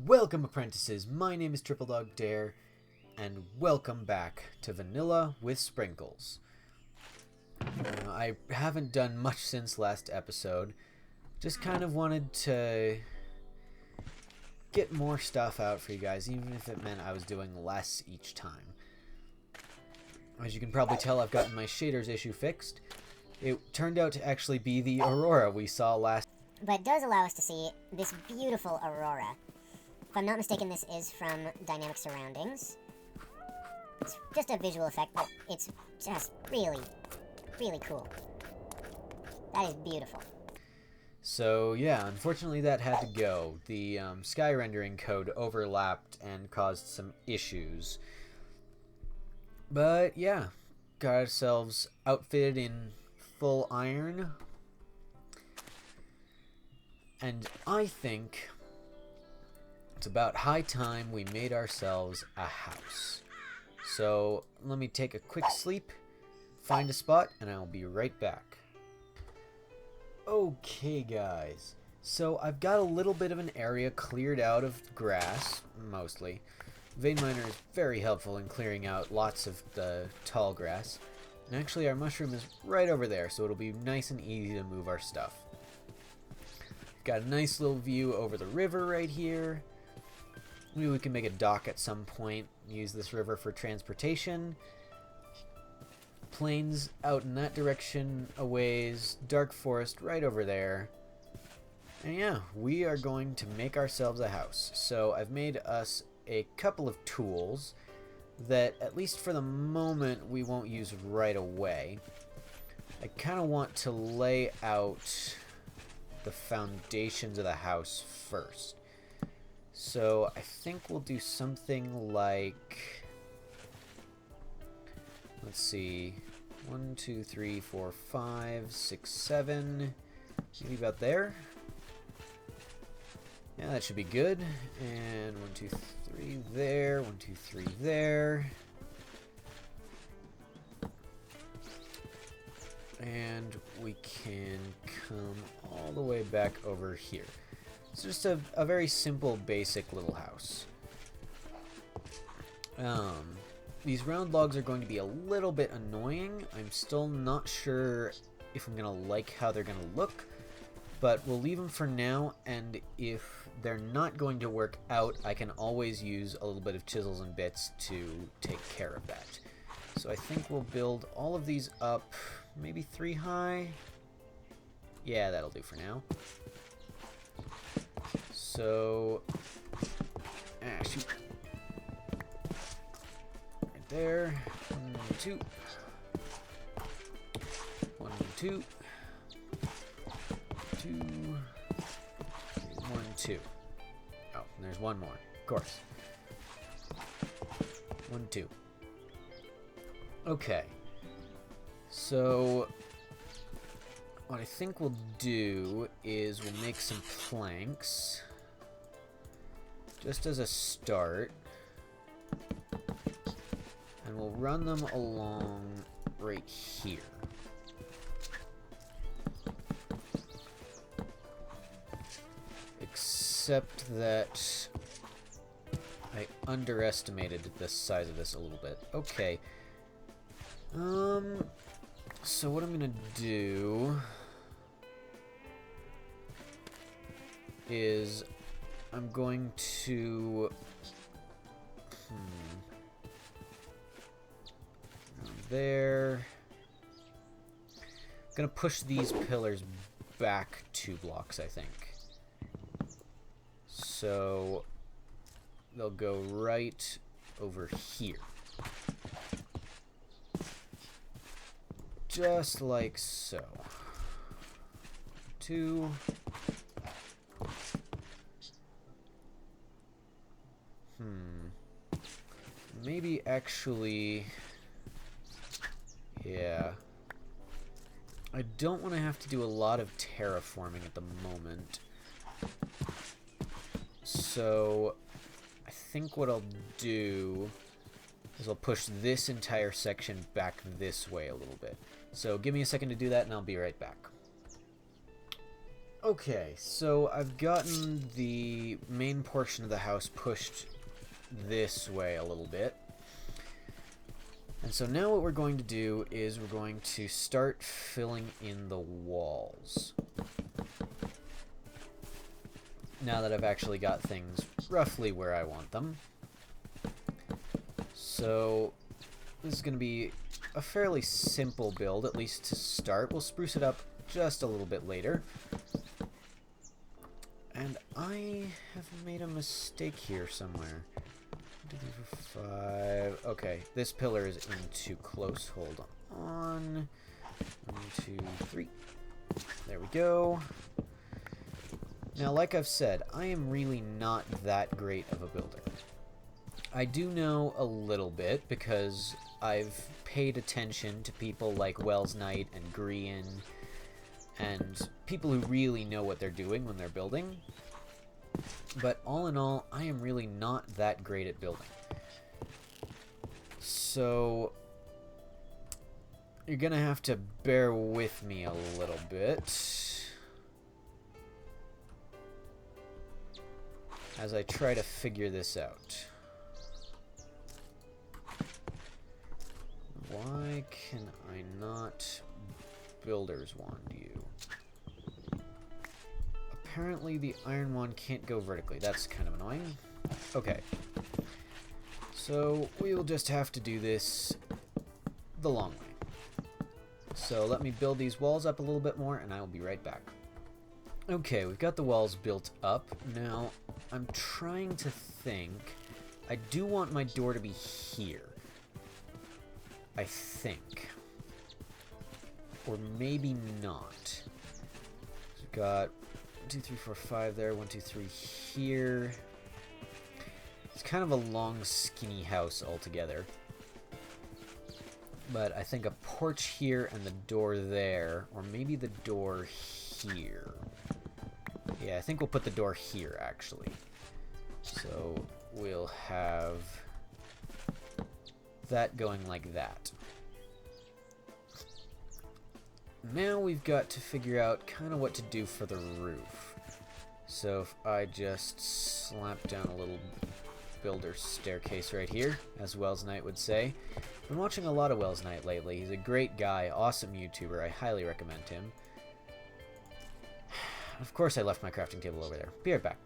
Welcome, apprentices. My name is Triple Dog Dare, and welcome back to Vanilla with Sprinkles. I haven't done much since last episode. Just kind of wanted to get more stuff out for you guys, even if it meant I was doing less each time. As you can probably tell, I've gotten my shaders issue fixed. It turned out to actually be the aurora we saw last. But it does allow us to see this beautiful aurora. If I'm not mistaken, this is from Dynamic Surroundings. It's just a visual effect, but it's just really, really cool. That is beautiful. So yeah, unfortunately that had to go. The sky rendering code overlapped and caused some issues. But yeah, got ourselves outfitted in full iron. And I think it's about high time we made ourselves a house. So let me take a quick sleep, find a spot, and I'll be right back. Okay guys, so I've got a little bit of an area cleared out of grass, mostly. Vein Miner is very helpful in clearing out lots of the tall grass. And actually our mushroom is right over there, so it'll be nice and easy to move our stuff. Got a nice little view over the river right here. Maybe we can make a dock at some point, use this river for transportation. Plains out in that direction a ways, dark forest right over there. And yeah, we are going to make ourselves a house. So I've made us a couple of tools that, at least for the moment, we won't use right away. I kind of want to lay out the foundations of the house first. So I think we'll do something like, let's see, 1, 2, 3, 4, 5, 6, 7, maybe about there. Yeah, that should be good. And 1, 2, 3 there, 1, 2, 3 there. And we can come all the way back over here. It's just a very simple, basic little house. These round logs are going to be a little bit annoying. I'm still not sure if I'm going to like how they're going to look, but we'll leave them for now, and if they're not going to work out, I can always use a little bit of chisels and bits to take care of that. So I think we'll build all of these up, maybe 3 high. Yeah, that'll do for now. So, shoot. Right there. 1, 2. 1, 2. 2. 1, 2. Oh, and there's one more. Of course. 1, 2. Okay. So what I think we'll do is we'll make some planks just as a start, and we'll run them along right here. Except that I underestimated the size of this a little bit. Okay. So what I'm gonna do is I'm going to there. I'm gonna push these pillars back 2 blocks, I think. So they'll go right over here. Just like so. 2. Maybe actually, yeah. I don't want to have to do a lot of terraforming at the moment. So I think what I'll do is I'll push this entire section back this way a little bit. So give me a second to do that and I'll be right back. Okay, so I've gotten the main portion of the house pushed this way a little bit. And so now what we're going to do is we're going to start filling in the walls. Now that I've actually got things roughly where I want them. So this is going to be a fairly simple build, at least to start. We'll spruce it up just a little bit later. And I have made a mistake here somewhere. 1, 2, 3, 4, 5. Okay, this pillar is in too close. Hold on. 1, 2, 3. There we go. Now, like I've said, I am really not that great of a builder. I do know a little bit because I've paid attention to people like Wells Knight and Grian and people who really know what they're doing when they're building. But all in all, I am really not that great at building. So you're gonna have to bear with me a little bit as I try to figure this out. Why can I not builder's wand you? Apparently the iron wand can't go vertically. That's kind of annoying. Okay. So we will just have to do this the long way. So let me build these walls up a little bit more and I will be right back. Okay, we've got the walls built up. Now, I'm trying to think. I do want my door to be here. I think. Or maybe not. We've got 1, 2, 3, 4, 5 there. 1, 2, 3 here. It's kind of a long, skinny house altogether. But I think a porch here and the door there. Or maybe the door here. Yeah, I think we'll put the door here, actually. So we'll have that going like that. Now we've got to figure out kind of what to do for the roof. So if I just slap down a little builder staircase right here, as Wells Knight would say. I've been watching a lot of Wells Knight lately. He's a great guy, awesome YouTuber. I highly recommend him. Of course I left my crafting table over there. Be right back.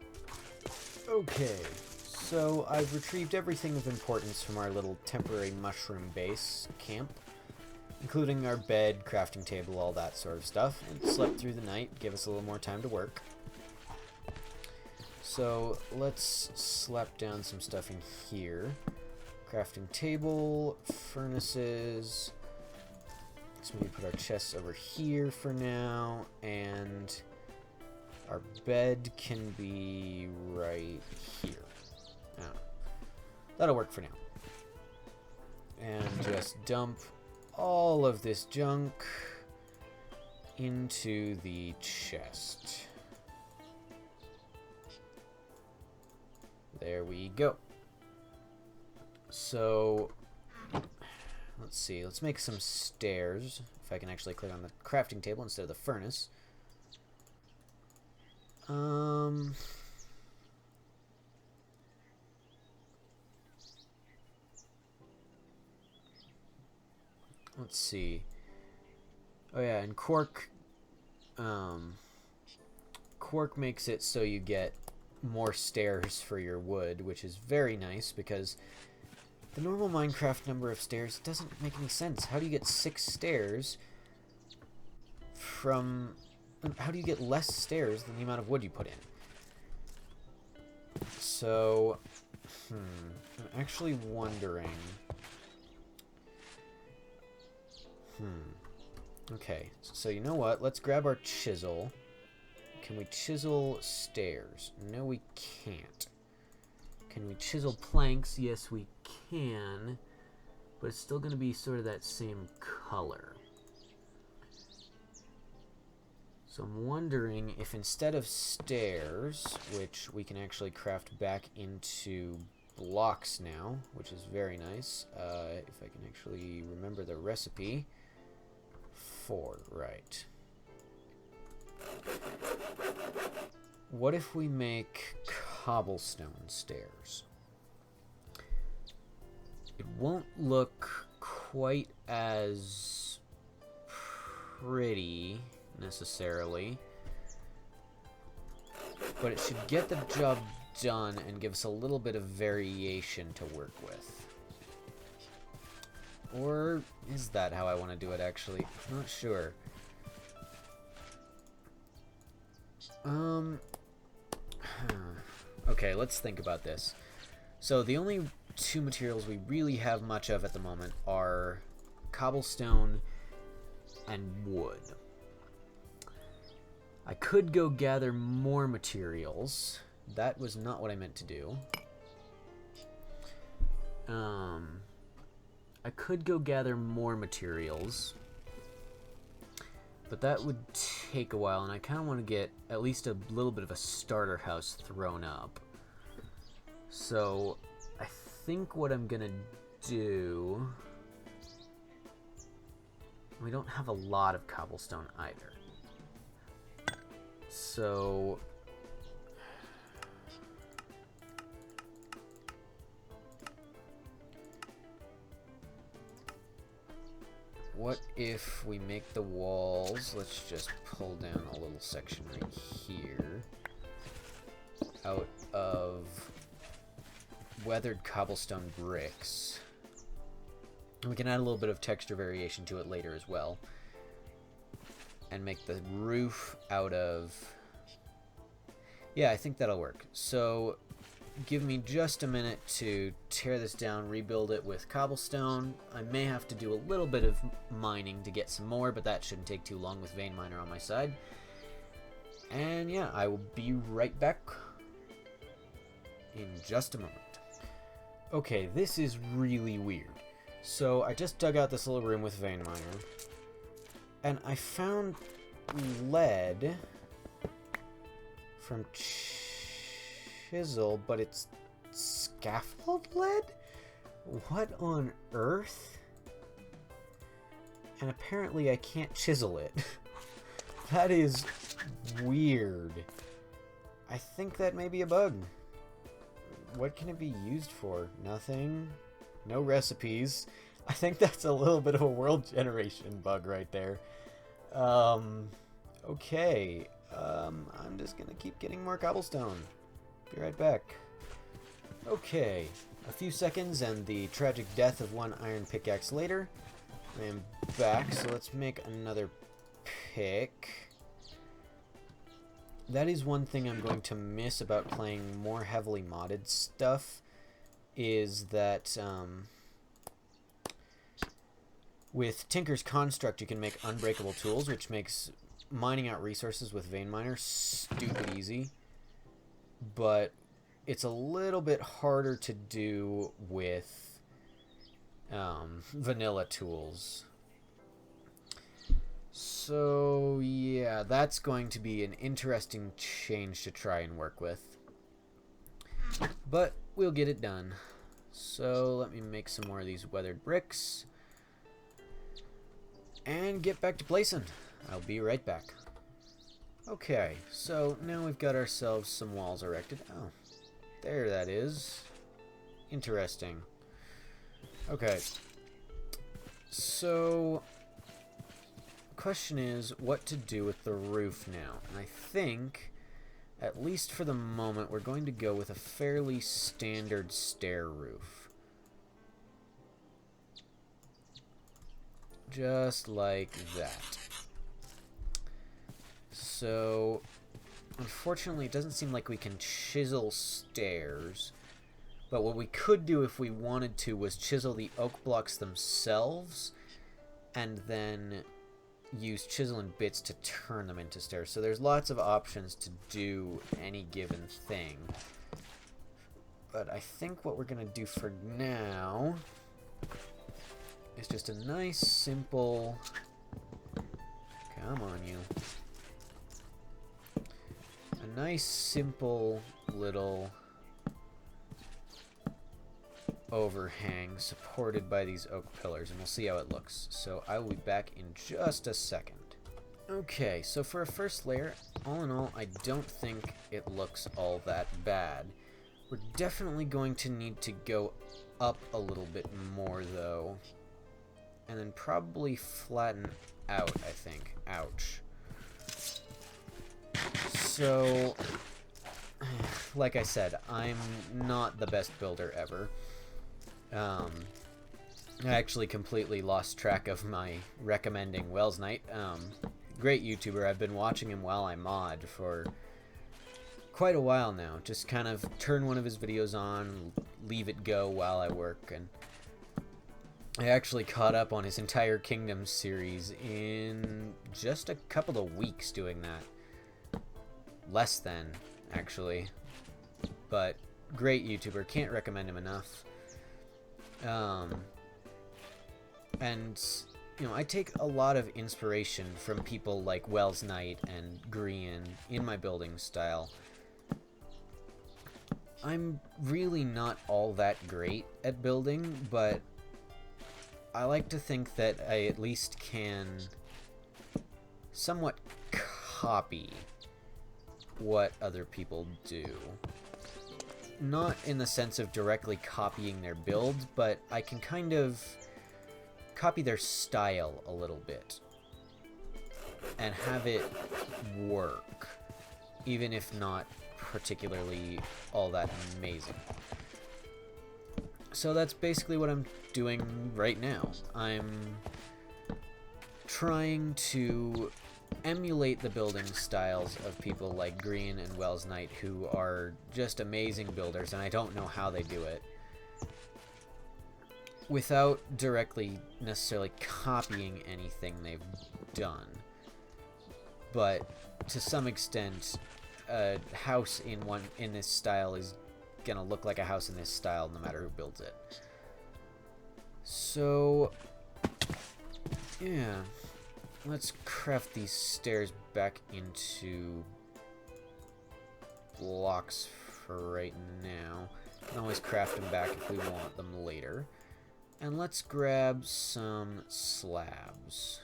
Okay, so I've retrieved everything of importance from our little temporary mushroom base camp, including our bed, crafting table, all that sort of stuff, and slept through the night, give us a little more time to work. So let's slap down some stuff in here. Crafting table, furnaces. Let's maybe put our chests over here for now, and our bed can be right here. That'll work for now. And just dump all of this junk into the chest. There we go. So, let's see. Let's make some stairs. If I can actually click on the crafting table instead of the furnace. Let's see. Oh yeah, and Quark makes it so you get more stairs for your wood, which is very nice because the normal Minecraft number of stairs doesn't make any sense. How do you get 6 stairs from... How do you get less stairs than the amount of wood you put in? So, I'm actually wondering... Okay, so you know what? Let's grab our chisel. Can we chisel stairs? No, we can't. Can we chisel planks? Yes, we can. But it's still going to be sort of that same color. So I'm wondering if instead of stairs, which we can actually craft back into blocks now, which is very nice. If I can actually remember the recipe. 4, right. What if we make cobblestone stairs? It won't look quite as pretty necessarily, but it should get the job done and give us a little bit of variation to work with. Or is that how I want to do it, actually? I'm not sure. Okay, let's think about this. So the only two materials we really have much of at the moment are cobblestone and wood. I could go gather more materials. That was not what I meant to do. I could go gather more materials, but that would take a while, and I kind of want to get at least a little bit of a starter house thrown up. So I think what I'm gonna do... We don't have a lot of cobblestone either. So... what if we make the walls, let's just pull down a little section right here, out of weathered cobblestone bricks. And we can add a little bit of texture variation to it later as well. And make the roof out of... yeah, I think that'll work. So give me just a minute to tear this down, rebuild it with cobblestone. I may have to do a little bit of mining to get some more, but that shouldn't take too long with Vein Miner on my side. And yeah, I will be right back in just a moment. Okay, this is really weird. So I just dug out this little room with Vein Miner, and I found lead from chisel, but it's scaffold lead? What on earth? And apparently I can't chisel it. That is weird. I think that may be a bug. What can it be used for? Nothing. No recipes. I think that's a little bit of a world generation bug right there. Okay. I'm just gonna keep getting more cobblestone. Be right back. Okay, a few seconds and the tragic death of one iron pickaxe later. I am back, so let's make another pick. That is one thing I'm going to miss about playing more heavily modded stuff, is that with Tinker's Construct you can make unbreakable tools, which makes mining out resources with Vein Miner stupid easy. But it's a little bit harder to do with vanilla tools. So yeah, that's going to be an interesting change to try and work with. But we'll get it done. So let me make some more of these weathered bricks and get back to placing. I'll be right back. Okay, so now we've got ourselves some walls erected. Oh, there that is. Interesting. Okay. So, the question is what to do with the roof now. And I think, at least for the moment, we're going to go with a fairly standard stair roof. Just like that. So, unfortunately, it doesn't seem like we can chisel stairs. But what we could do if we wanted to was chisel the oak blocks themselves and then use chisel and bits to turn them into stairs. So there's lots of options to do any given thing. But I think what we're going to do for now is just a nice, simple... Come on, you. A nice, simple little overhang supported by these oak pillars, and we'll see how it looks. So I will be back in just a second. Okay, so for a first layer, all in all, I don't think it looks all that bad. We're definitely going to need to go up a little bit more, though. And then probably flatten out, I think. Ouch. So, like I said, I'm not the best builder ever. I actually completely lost track of my recommending Wells Knight. Great YouTuber. I've been watching him while I mod for quite a while now. Just kind of turn one of his videos on, leave it go while I work, and I actually caught up on his entire Kingdom series in just a couple of weeks doing that. Less than, actually. But great YouTuber. Can't recommend him enough. And, you know, I take a lot of inspiration from people like Wells Knight and Grian in my building style. I'm really not all that great at building, but I like to think that I at least can somewhat copy what other people do. Not in the sense of directly copying their build, but I can kind of copy their style a little bit and have it work, even if not particularly all that amazing. So that's basically what I'm doing right now. I'm trying to emulate the building styles of people like Green and Wells Knight, who are just amazing builders, and I don't know how they do it, without directly necessarily copying anything they've done. But to some extent, a house in this style is gonna look like a house in this style no matter who builds it. So yeah, let's craft these stairs back into blocks for right now. Can always craft them back if we want them later. And let's grab some slabs.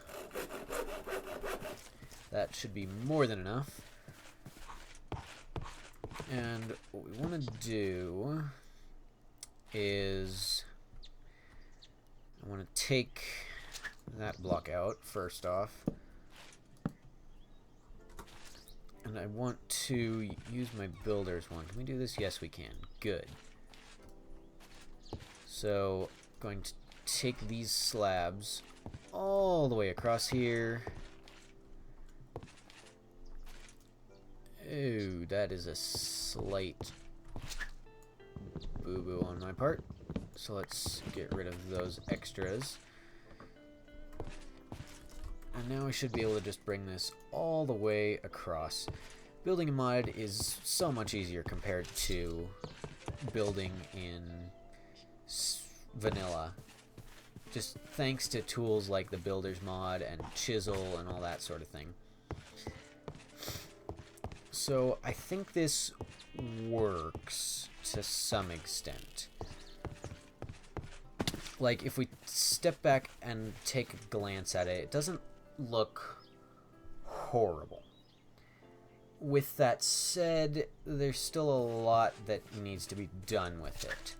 That should be more than enough. And what we want to do is I want to take that block out first off. And I want to use my builder's one. Can we do this? Yes, we can. Good. So going to take these slabs all the way across here. Ooh, that is a slight boo-boo on my part. So let's get rid of those extras. And now we should be able to just bring this all the way across. Building a mod is so much easier compared to building in vanilla. Just thanks to tools like the Builder's mod and Chisel and all that sort of thing. So I think this works to some extent. Like, if we step back and take a glance at it, it doesn't look horrible. With that said, there's still a lot that needs to be done with it.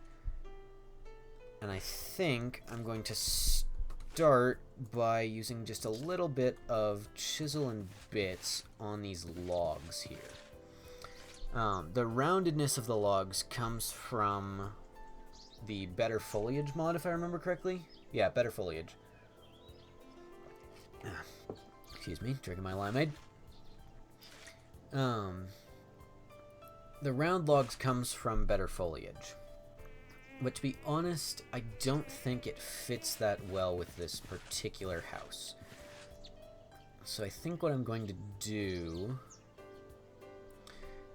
And I think I'm going to start by using just a little bit of chisel and bits on these logs here. The roundedness of the logs comes from the Better Foliage mod, if I remember correctly. Yeah, Better Foliage. Excuse me, drinking my limeade. The round logs comes from Better Foliage. But to be honest, I don't think it fits that well with this particular house. So I think what I'm going to do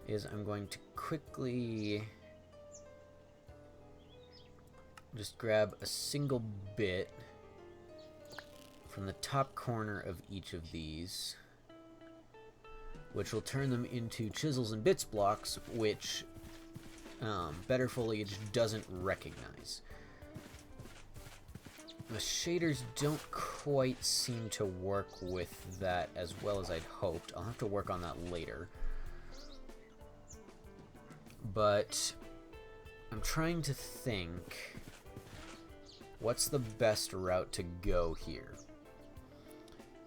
is I'm going to quickly just grab a single bit from the top corner of each of these, which will turn them into chisels and bits blocks, which Better Foliage doesn't recognize. The shaders don't quite seem to work with that as well as I'd hoped. I'll have to work on that later. But I'm trying to think what's the best route to go here.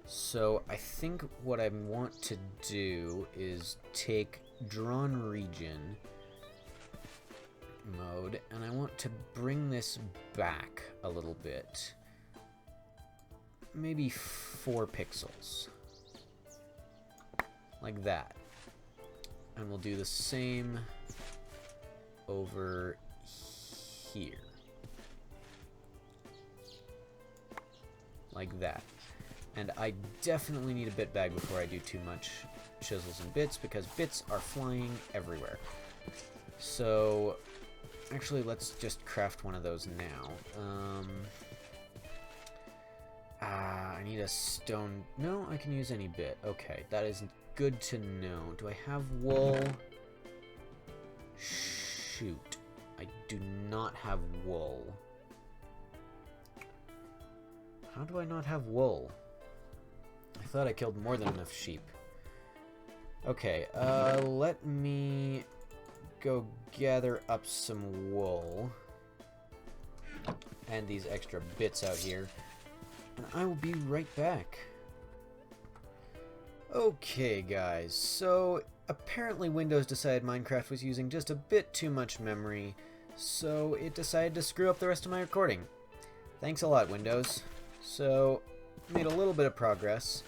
So I think what I want to do is take drawn region mode, and I want to bring this back a little bit. Maybe 4 pixels. Like that. And we'll do the same over here. Like that. And I definitely need a bit bag before I do too much chisels and bits, because bits are flying everywhere. So actually, let's just craft one of those now. I need a stone. No, I can use any bit. Okay, that is good to know. Do I have wool? Shoot. I do not have wool. How do I not have wool? I thought I killed more than enough sheep. Okay, let me go gather up some wool and these extra bits out here, and I will be right back. Okay guys, so apparently Windows decided Minecraft was using just a bit too much memory, so it decided to screw up the rest of my recording. Thanks a lot, Windows. So, made a little bit of progress.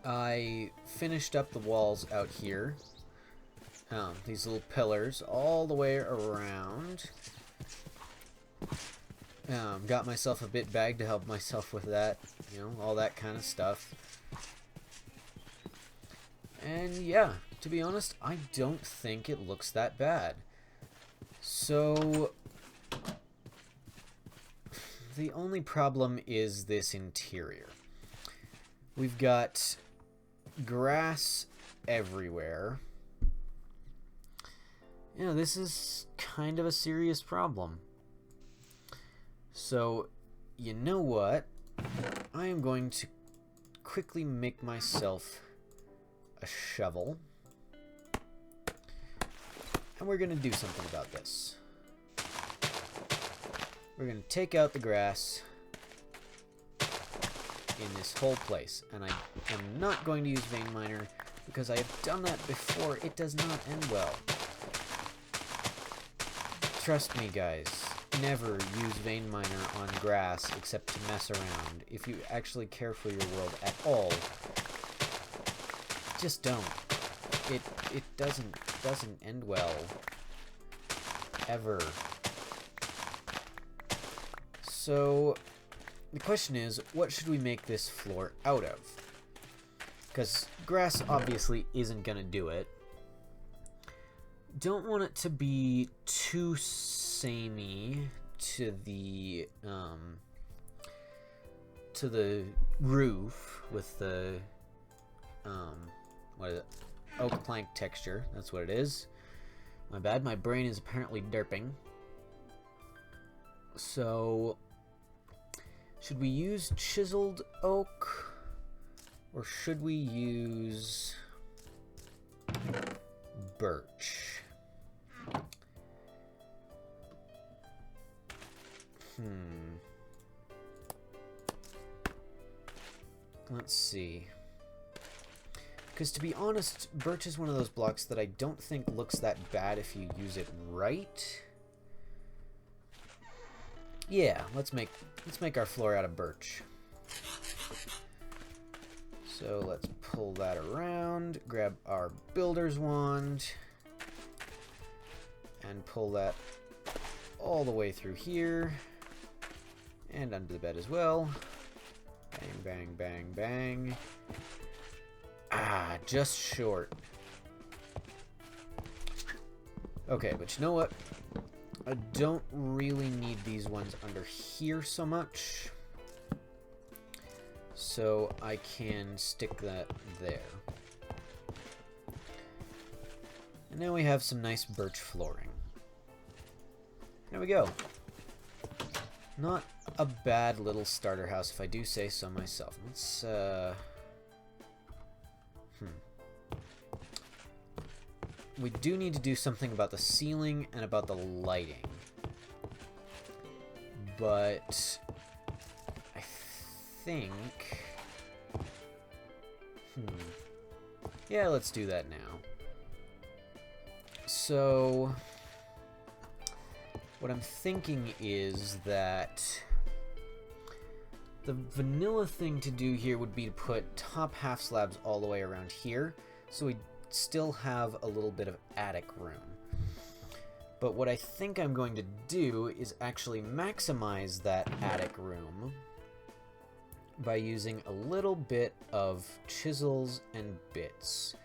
I finished up the walls out here. These little pillars all the way around. Got myself a bit bag to help myself with that, you know, all that kind of stuff. And yeah, to be honest, I don't think it looks that bad. So the only problem is this interior. We've got grass everywhere. Yeah, this is kind of a serious problem. So, you know what? I am going to quickly make myself a shovel. And we're going to do something about this. We're going to take out the grass in this whole place. And I am not going to use vein miner because I have done that before. It does not end well. Trust me, guys. Never use vein miner on grass except to mess around. If you actually care for your world at all, just don't. It doesn't end well. Ever. So the question is, what should we make this floor out of? Because grass obviously isn't gonna do it. Don't want it to be too samey to the roof with the what is it? Oak plank texture. That's what it is. My bad. My brain is apparently derping. So, should we use chiseled oak, or should we use birch? Let's see. Because to be honest, birch is one of those blocks that I don't think looks that bad if you use it right. Yeah, let's make our floor out of birch. So let's pull that around, grab our builder's wand, and pull that all the way through here and under the bed as well. Bang, bang, bang, bang. Ah, just short. Okay, but you know what? I don't really need these ones under here so much. So I can stick that there. And now we have some nice birch flooring. There we go. Not a bad little starter house, if I do say so myself. Let's, We do need to do something about the ceiling and about the lighting. But I think... Yeah, let's do that now. So... What I'm thinking is that the vanilla thing to do here would be to put top half slabs all the way around here, so we still have a little bit of attic room. But what I think I'm going to do is actually maximize that attic room by using a little bit of chisels and bits,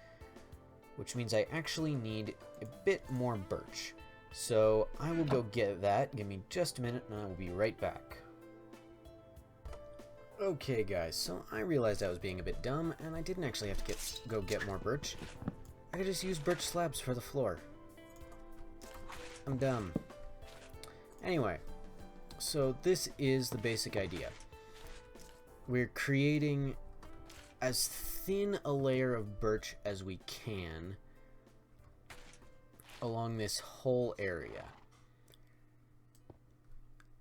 which means I actually need a bit more birch. So I will go get that. Give me just a minute and I will be right back. Okay guys, so I realized I was being a bit dumb and I didn't actually have to go get more birch. I could just use birch slabs for the floor. I'm dumb. Anyway, so this is the basic idea. We're creating as thin a layer of birch as we can along this whole area.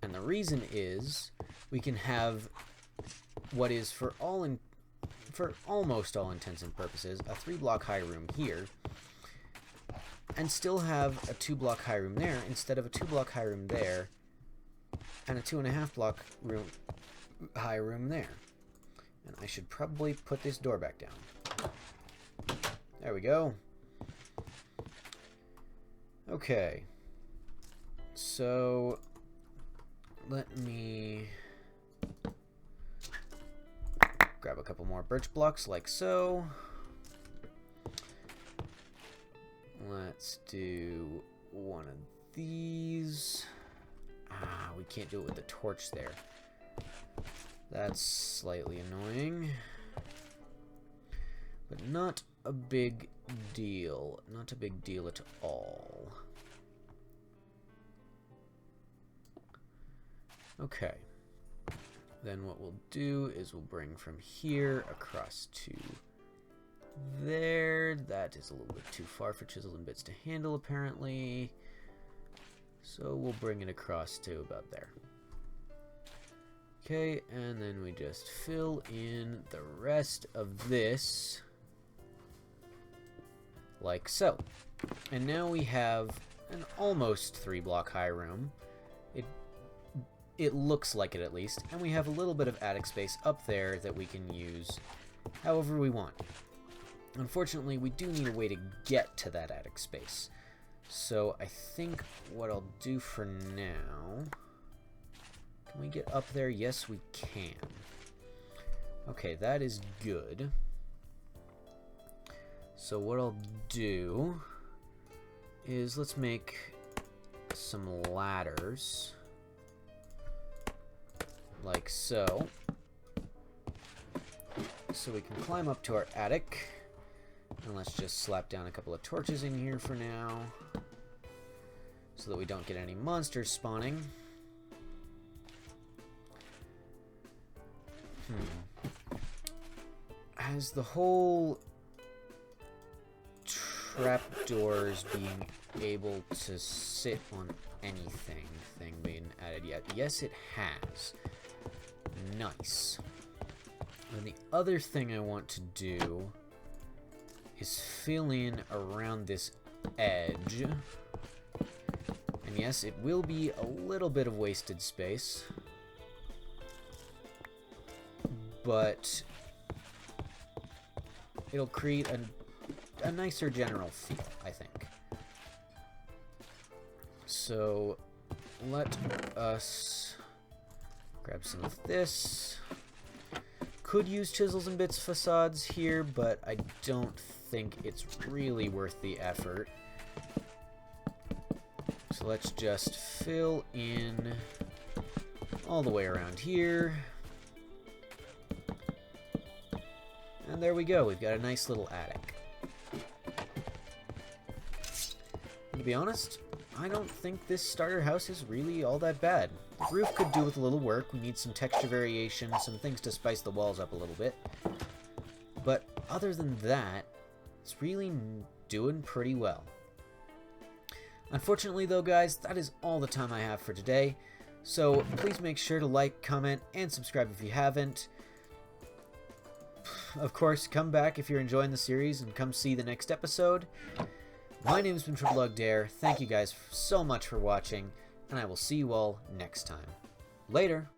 And the reason is we can have what is for almost all intents and purposes a 3-block high room here, and still have a 2-block high room there instead of a 2-block high room there and a 2.5-block high room there. And I should probably put this door back down. There we go. Okay, so let me grab a couple more birch blocks like so. Let's do one of these. We can't do it with the torch there. That's slightly annoying, but not a big deal. Not a big deal at all. Okay. Then what we'll do is we'll bring from here across to there. That is a little bit too far for chisels and bits to handle, apparently. So we'll bring it across to about there. Okay, and then we just fill in the rest of this like so. And now we have an almost 3-block high room. It looks like it at least, and we have a little bit of attic space up there that we can use however we want. Unfortunately, we do need a way to get to that attic space. So I think what I'll do for now... Can we get up there? Yes, we can. Okay, that is good. So what I'll do is let's make some ladders. Like so. So we can climb up to our attic. And let's just slap down a couple of torches in here for now, so that we don't get any monsters spawning. As the whole trapdoors being able to sit on anything thing being added yet? Yes, it has. Nice. And the other thing I want to do is fill in around this edge. And yes, it will be a little bit of wasted space, but it'll create a nicer general feel, I think. So let us grab some of this. Could use chisels and bits facades here, but I don't think it's really worth the effort. So let's just fill in all the way around here. And there we go, we've got a nice little attic. And to be honest, I don't think this starter house is really all that bad. The roof could do with a little work. We need some texture variation, some things to spice the walls up a little bit. But other than that, it's really doing pretty well. Unfortunately though, guys, that is all the time I have for today. So please make sure to like, comment, and subscribe if you haven't. Of course, come back if you're enjoying the series and come see the next episode. My name has been Triple Dog Dare. Thank you guys so much for watching, and I will see you all next time. Later!